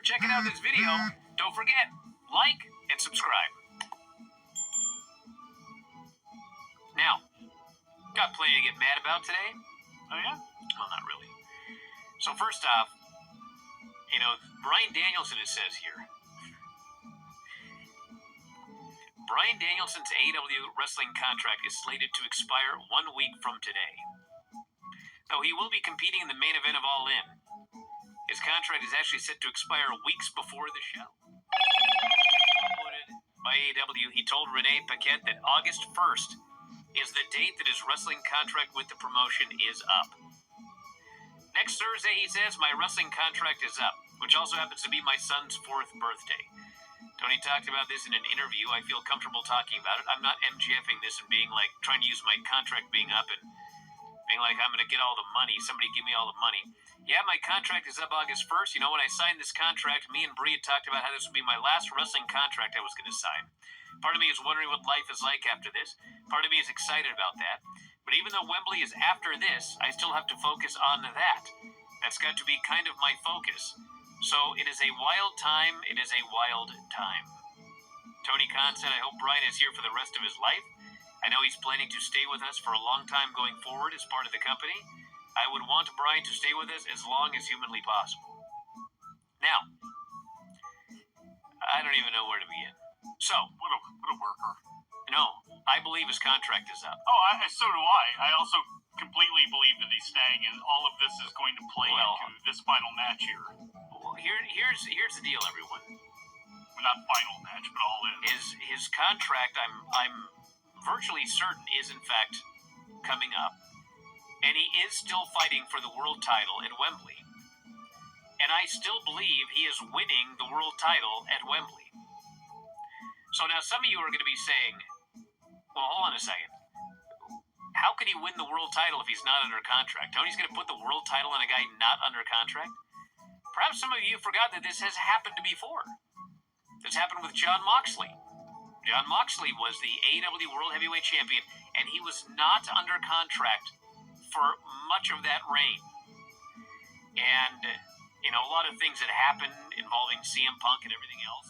checking out this video. Don't forget, like and subscribe. Now, got plenty to get mad about today. Oh, yeah? Well, not really. So first off, Bryan Danielson, it says here. Bryan Danielson's AEW wrestling contract is slated to expire 1 week from today. Though he will be competing in the main event of All In, his contract is actually set to expire weeks before the show. Quoted by AEW, he told Renee Paquette that August 1st is the date that his wrestling contract with the promotion is up. Next Thursday, he says, my wrestling contract is up, which also happens to be my son's 4th birthday. Tony talked about this in an interview. I feel comfortable talking about it. I'm not MGFing this and being like, trying to use my contract being up and being like, I'm going to get all the money. Somebody give me all the money. Yeah, my contract is up August 1st. When I signed this contract, me and Bree had talked about how this would be my last wrestling contract I was going to sign. Part of me is wondering what life is like after this. Part of me is excited about that. But even though Wembley is after this, I still have to focus on that. That's got to be kind of my focus. So it is a wild time. It is a wild time. Tony Khan said, I hope Bryan is here for the rest of his life. I know he's planning to stay with us for a long time going forward as part of the company. I would want Bryan to stay with us as long as humanly possible. Now, I don't even know where to begin. So, What a worker. no, I believe his contract is up. Oh, so do I. I also completely believe that he's staying, and all of this is going to play into this final match here. Well, here's the deal, everyone. Well, not final match, but all in. His contract, I'm virtually certain, is in fact coming up, and he is still fighting for the world title at Wembley. And I still believe he is winning the world title at Wembley. So now some of you are going to be saying, well, hold on a second. How could he win the world title if he's not under contract? Tony's going to put the world title on a guy not under contract? Perhaps some of you forgot that this has happened before. This happened with Jon Moxley. Jon Moxley was the AEW World Heavyweight Champion, and he was not under contract for much of that reign. And, a lot of things that happened involving CM Punk and everything else.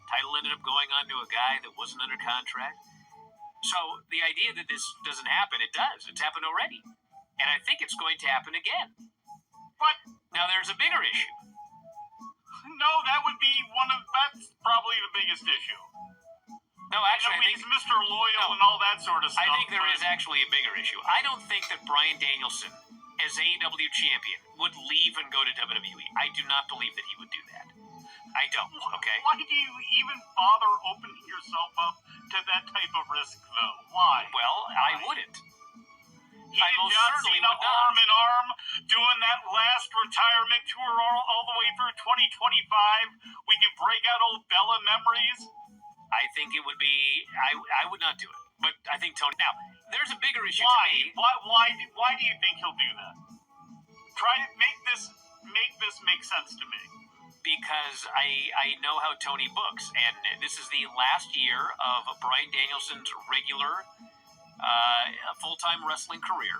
Title ended up going on to a guy that wasn't under contract. So the idea that this doesn't happen, it does. It's happened already. And I think it's going to happen again. But Now there's a bigger issue. no, that would be that's probably the biggest issue. No, actually, I think he's Mr. Loyal and all that sort of stuff. I think there is actually a bigger issue. I don't think that Bryan Danielson, as AEW champion, would leave and go to WWE. I do not believe that he would do that. I don't, okay? Why do you even bother opening yourself up to that type of risk, though? Why? Well, I wouldn't. He I and most John certainly Cena would not. arm in arm doing that last retirement tour all the way through 2025. We can break out old Bella memories. I think it would be, I would not do it. But I think Tony, now, there's a bigger issue Why? to me. Why do you think he'll do that? Try to make this make sense to me. Because I know how Tony books, and this is the last year of Bryan Danielson's regular full-time wrestling career,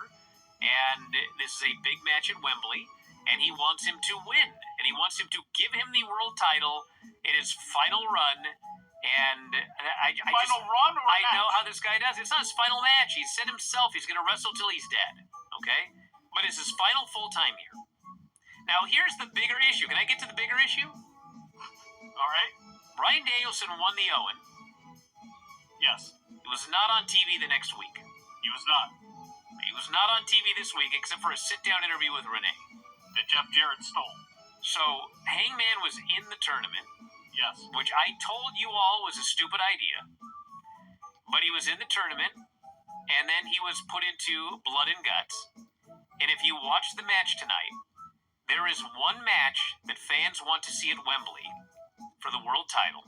and this is a big match at Wembley, and he wants him to win, and he wants him to give him the world title in his final run, and I know how this guy does. It's not his final match. He said himself he's going to wrestle till he's dead, okay? But it's his final full-time year. Now, here's the bigger issue. Can I get to the bigger issue? All right. Bryan Danielson won the Owen. Yes. He was not on TV the next week. He was not. He was not on TV this week except for a sit-down interview with Renee. That Jeff Jarrett stole. So, Hangman was in the tournament, Yes. which I told you all was a stupid idea. But he was in the tournament, and then he was put into Blood and Guts. And if you watch the match tonight, there is one match that fans want to see at Wembley for the world title,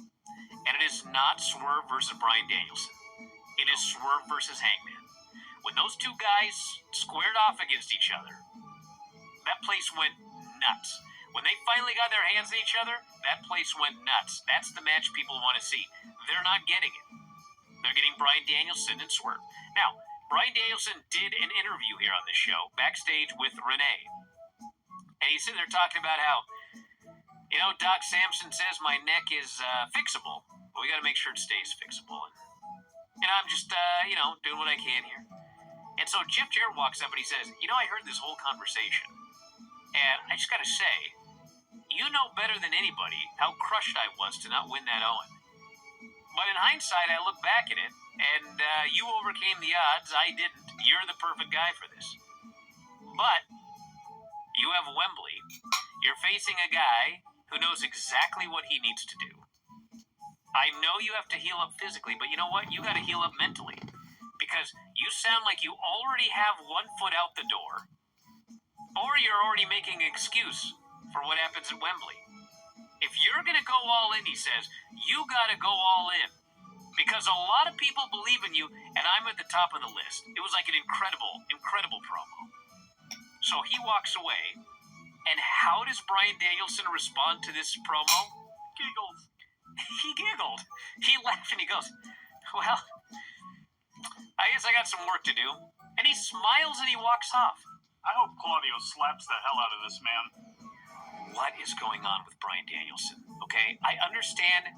and it is not Swerve versus Bryan Danielson. It is Swerve versus Hangman. When those two guys squared off against each other, that place went nuts. When they finally got their hands on each other, that place went nuts. That's the match people want to see. They're not getting it. They're getting Bryan Danielson and Swerve. Now, Bryan Danielson did an interview here on the show, backstage with Renee. And he's sitting there talking about how, Doc Samson says my neck is fixable. But we got to make sure it stays fixable. And I'm just, doing what I can here. And so Jeff Jarrett walks up and he says, I heard this whole conversation. And I just got to say, you know better than anybody how crushed I was to not win that Owen. But in hindsight, I look back at it, and you overcame the odds. I didn't. You're the perfect guy for this. But you have Wembley. You're facing a guy who knows exactly what he needs to do. I know you have to heal up physically, but you know what? You got to heal up mentally. Because you sound like you already have one foot out the door, or you're already making an excuse for what happens at Wembley. If you're going to go all in, he says, you got to go all in. Because a lot of people believe in you, and I'm at the top of the list. It was like an incredible, incredible promo. So he walks away, and how does Bryan Danielson respond to this promo? Giggles. He giggled. He laughed, and he goes, well, I guess I got some work to do. And he smiles, and he walks off. I hope Claudio slaps the hell out of this man. What is going on with Bryan Danielson? Okay, I understand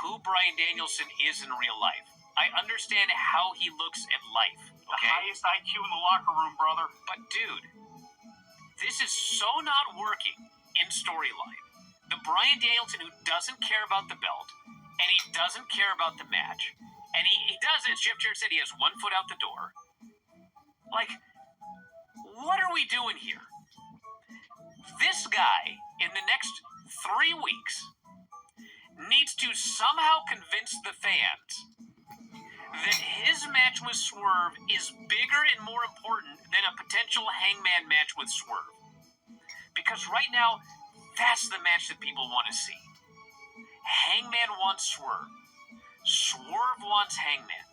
who Bryan Danielson is in real life. I understand how he looks at life. The highest IQ in the locker room, brother. But dude, this is so not working in storyline. The Bryan Danielson who doesn't care about the belt, and he doesn't care about the match, and he does, as Jeff Jarrett said, he has one foot out the door. Like, what are we doing here? This guy, in the next 3 weeks, needs to somehow convince the fans that his match with Swerve is bigger and more important than a potential Hangman match with Swerve. Because right now, that's the match that people want to see. Hangman wants Swerve. Swerve wants Hangman.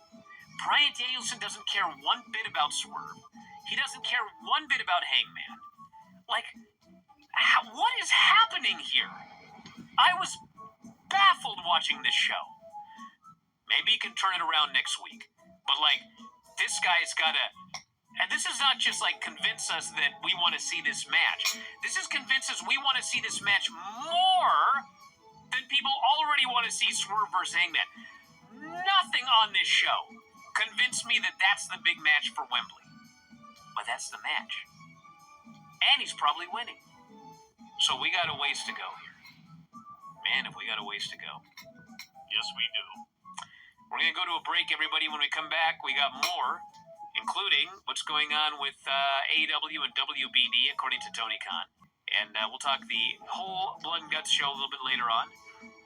Bryan Danielson doesn't care one bit about Swerve. He doesn't care one bit about Hangman. Like, what is happening here? I was baffled watching this show. Maybe he can turn it around next week. But, this guy's got to... And this is not just, convince us that we want to see this match. This is convince us we want to see this match more than people already want to see Swerve versus Hangman. Nothing on this show convinced me that that's the big match for Wembley. But that's the match. And he's probably winning. So we got a ways to go here. Man, if we got a ways to go. Yes, we do. We're going to go to a break, everybody. When we come back, we got more, including what's going on with AEW and WBD, according to Tony Khan. And we'll talk the whole Blood and Guts show a little bit later on.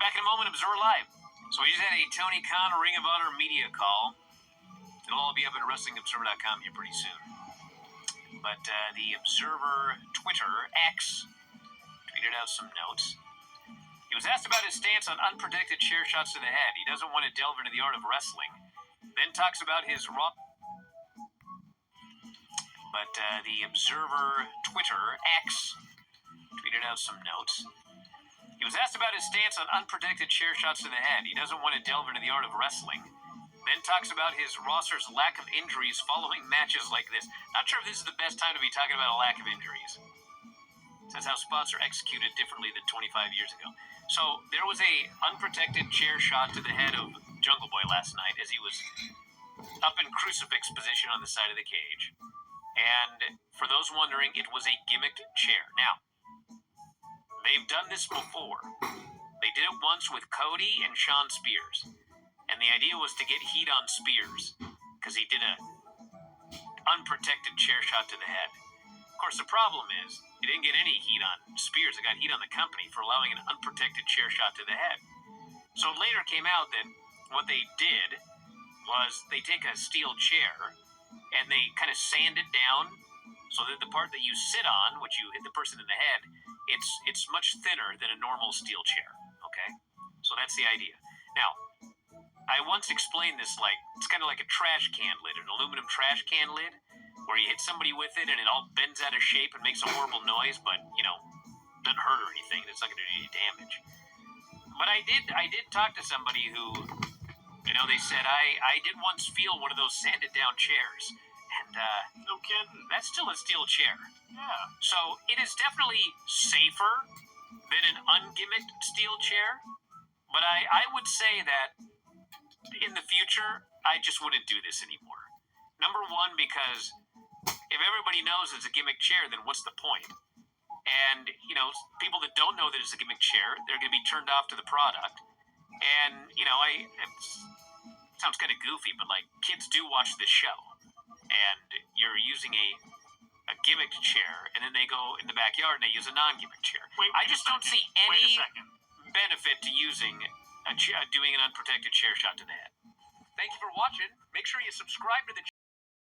Back in a moment, Observer Live. So we just had a Tony Khan Ring of Honor media call. It'll all be up at WrestlingObserver.com here pretty soon. But the Observer Twitter, X, tweeted out some notes. He was asked about his stance on unprotected chair shots to the head. He doesn't want to delve into the art of wrestling. Then talks about his raw... But the Observer Twitter, X, tweeted out some notes. He was asked about his stance on unprotected chair shots to the head. He doesn't want to delve into the art of wrestling. Then talks about his roster's lack of injuries following matches like this. Not sure if this is the best time to be talking about a lack of injuries. Says how spots are executed differently than 25 years ago. So there was a unprotected chair shot to the head of Jungle Boy last night as he was up in crucifix position on the side of the cage. And for those wondering, it was a gimmicked chair. Now, they've done this before. They did it once with Cody and Shawn Spears. And the idea was to get heat on Spears because he did a unprotected chair shot to the head. Of course, the problem is he didn't get any heat on Spears. It got heat on the company for allowing an unprotected chair shot to the head. So it later came out that what they did was they take a steel chair and they kind of sand it down so that the part that you sit on, which you hit the person in the head, it's much thinner than a normal steel chair. Okay? So that's the idea. Now, I once explained this it's kind of like a trash can lid, an aluminum trash can lid, where you hit somebody with it and it all bends out of shape and makes a horrible noise, but, doesn't hurt or anything. It's not going to do any damage. But I did talk to somebody who, they said, I did once feel one of those sanded down chairs. And, no kidding. That's still a steel chair. Yeah. So it is definitely safer than an ungimmicked steel chair. But I would say that in the future, I just wouldn't do this anymore. Number one, because if everybody knows it's a gimmick chair, then what's the point? And, people that don't know that it's a gimmick chair, they're going to be turned off to the product. And, it sounds kind of goofy, but like kids do watch this show. And you're using a gimmicked chair, and then they go in the backyard and they use a non-gimmick chair. I just don't see any benefit to using doing an unprotected chair shot to the head. Thank you for watching. Make sure you subscribe to the channel.